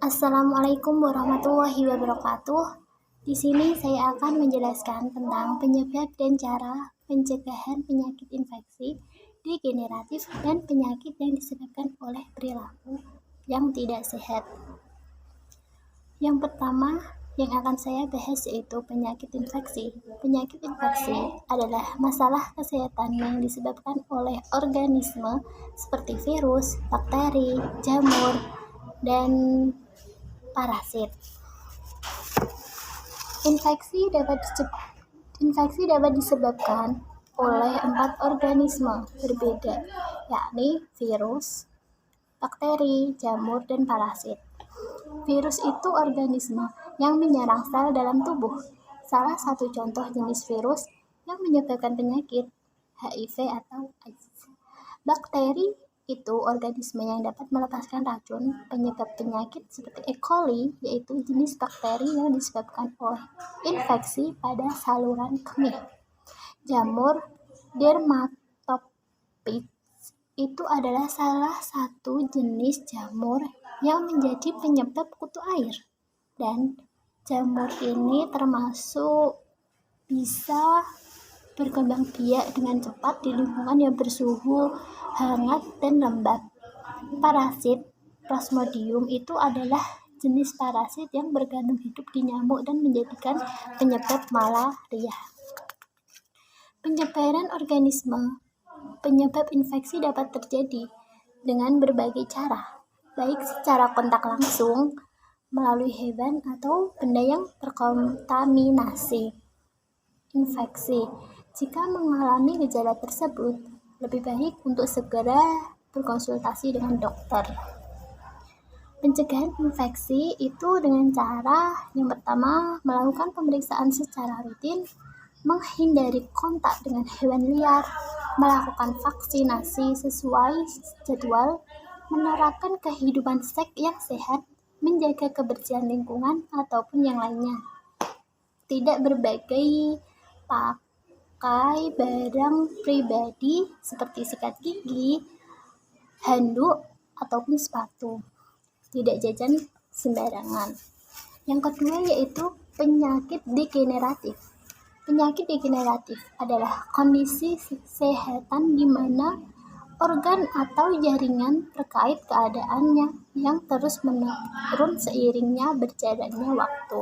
Assalamualaikum warahmatullahi wabarakatuh. Di sini saya akan menjelaskan tentang penyebab dan cara pencegahan penyakit infeksi degeneratif dan penyakit yang disebabkan oleh perilaku yang tidak sehat. Yang pertama yang akan saya bahas yaitu penyakit infeksi. Penyakit infeksi adalah masalah kesehatan yang disebabkan oleh organisme seperti virus, bakteri, jamur, dan parasit. Infeksi dapat disebabkan oleh 4 organisme berbeda, yakni virus, bakteri, jamur, dan parasit. Virus itu organisme yang menyerang sel dalam tubuh. Salah satu contoh jenis virus yang menyebabkan penyakit HIV atau AIDS. Bakteri itu organisme yang dapat melepaskan racun penyebab penyakit seperti E. coli, yaitu jenis bakteri yang disebabkan oleh infeksi pada saluran kemih. Jamur Dermatophytes itu adalah salah satu jenis jamur yang menjadi penyebab kutu air, dan jamur ini termasuk bisa berkembang biak dengan cepat di lingkungan yang bersuhu hangat dan lembab. Parasit Plasmodium itu adalah jenis parasit yang bergantung hidup di nyamuk dan menjadikan penyebab malaria. Penyebaran organisme penyebab infeksi dapat terjadi dengan berbagai cara, baik secara kontak langsung, melalui hewan atau benda yang terkontaminasi infeksi. Jika mengalami gejala tersebut, lebih baik untuk segera berkonsultasi dengan dokter. Pencegahan infeksi itu dengan cara yang pertama, melakukan pemeriksaan secara rutin, menghindari kontak dengan hewan liar, melakukan vaksinasi sesuai jadwal, menerapkan kehidupan seks yang sehat, menjaga kebersihan lingkungan ataupun yang lainnya. Tidak berbagai pakai barang pribadi seperti sikat gigi, handuk, ataupun sepatu. Tidak jajan sembarangan. Yang kedua yaitu penyakit degeneratif. Penyakit degeneratif adalah kondisi kesehatan di mana organ atau jaringan terkait keadaannya yang terus menurun seiringnya berjalannya waktu.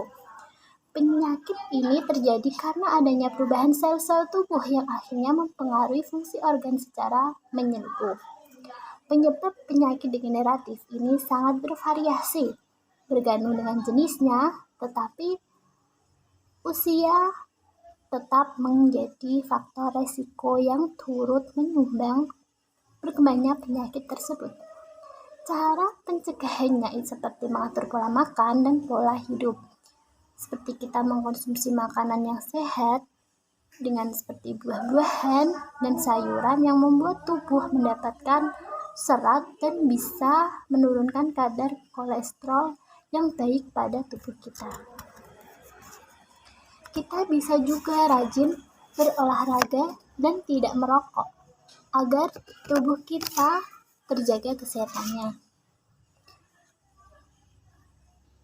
Penyakit ini terjadi karena adanya perubahan sel-sel tubuh yang akhirnya mempengaruhi fungsi organ secara menyeluruh. Penyebab penyakit degeneratif ini sangat bervariasi, bergantung dengan jenisnya, tetapi usia tetap menjadi faktor resiko yang turut menyumbang berkembangnya penyakit tersebut. Cara pencegahannya seperti mengatur pola makan dan pola hidup. Seperti kita mengkonsumsi makanan yang sehat dengan seperti buah-buahan dan sayuran yang membuat tubuh mendapatkan serat dan bisa menurunkan kadar kolesterol yang baik pada tubuh kita. Kita bisa juga rajin berolahraga dan tidak merokok agar tubuh kita terjaga kesehatannya.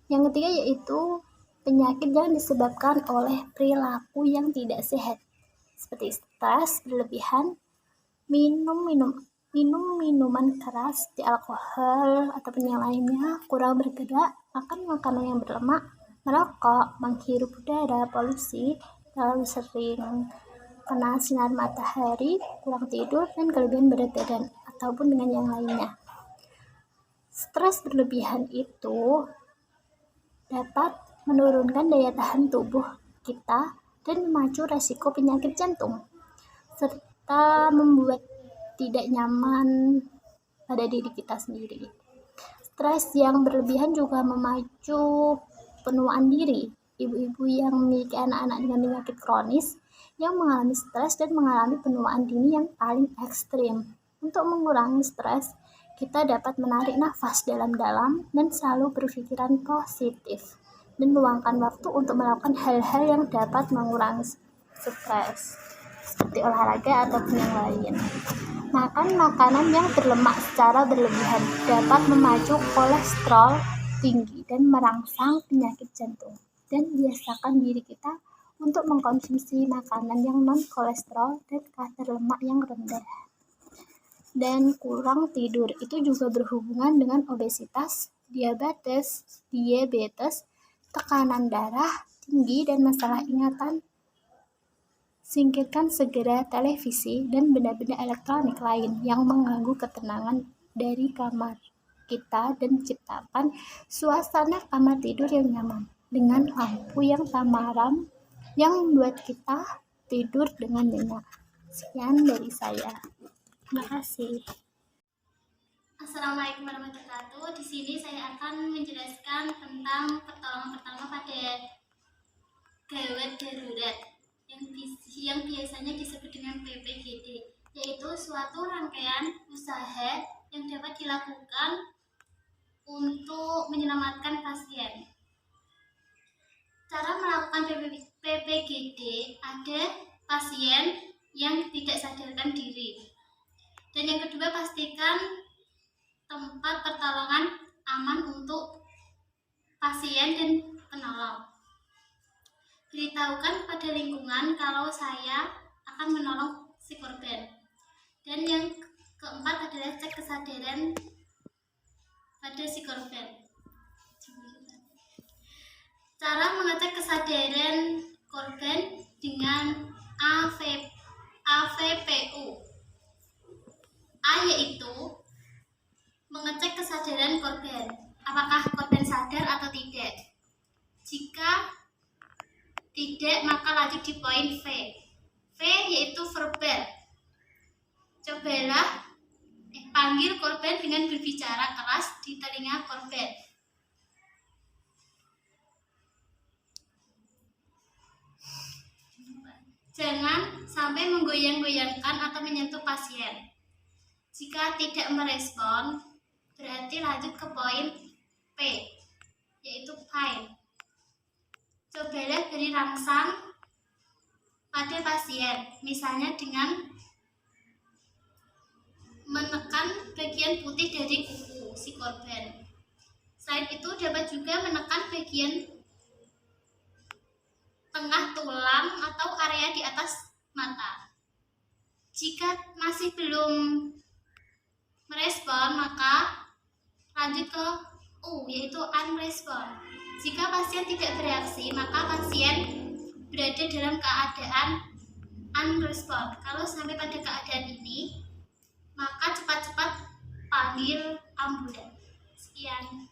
Yang ketiga yaitu penyakit yang disebabkan oleh perilaku yang tidak sehat, seperti stres berlebihan, minum minuman keras, alkohol ataupun yang lainnya, kurang bergerak, makan makanan yang berlemak, merokok, menghirup udara polusi, terlalu sering kena sinar matahari, kurang tidur, dan kelebihan berat badan ataupun dengan yang lainnya. Stres berlebihan itu dapat menurunkan daya tahan tubuh kita dan memacu resiko penyakit jantung, serta membuat tidak nyaman pada diri kita sendiri. Stres yang berlebihan juga memacu penuaan diri. Ibu-ibu yang memiliki anak-anak dengan penyakit kronis yang mengalami stres dan mengalami penuaan dini yang paling ekstrim. Untuk mengurangi stres, kita dapat menarik nafas dalam-dalam dan selalu berpikiran positif, dan meluangkan waktu untuk melakukan hal-hal yang dapat mengurangi stres, seperti olahraga ataupun yang lain. Makan makanan yang berlemak secara berlebihan dapat memacu kolesterol tinggi dan merangsang penyakit jantung. Dan biasakan diri kita untuk mengkonsumsi makanan yang non-kolesterol dan kadar lemak yang rendah. Dan kurang tidur itu juga berhubungan dengan obesitas, diabetes, tekanan darah tinggi, dan masalah ingatan. Singkirkan segera televisi dan benda-benda elektronik lain yang mengganggu ketenangan dari kamar kita dan ciptakan suasana kamar tidur yang nyaman dengan lampu yang tamaram yang membuat kita tidur dengan nyenyak. Sekian dari saya. Terima kasih. Assalamualaikum warahmatullahi wabarakatuh. Di sini saya akan menjelaskan tentang pertolongan pertama pada gawat darurat yang biasanya disebut dengan PPGD, yaitu suatu rangkaian usaha yang dapat dilakukan untuk menyelamatkan pasien. Cara melakukan PPGD, ada pasien yang tidak sadarkan diri. Dan yang kedua, pastikan tempat pertolongan aman untuk pasien dan penolong. Beritahukan pada lingkungan kalau saya akan menolong si korban. Dan yang keempat adalah cek kesadaran pada si korban. Cara mengecek kesadaran korban dengan AVPU. A yaitu mengecek kesadaran korban, apakah korban sadar atau tidak. Jika tidak, maka lanjut di poin V. V yaitu verbal. Cobalah panggil korban dengan berbicara keras di telinga korban. Jangan sampai menggoyang-goyangkan atau menyentuh pasien. Jika tidak merespon, berarti lanjut ke poin P, yaitu fine. Cobalah beri rangsang pada pasien, misalnya dengan menekan bagian putih dari kuku si korban. Selain itu, dapat juga menekan bagian tengah tulang atau area di atas mata. Jika masih belum merespon, maka lanjut ke U, yaitu unrespon. Jika pasien tidak bereaksi, maka pasien berada dalam keadaan unrespon. Kalau sampai pada keadaan ini, maka cepat-cepat panggil ambulans. Sekian.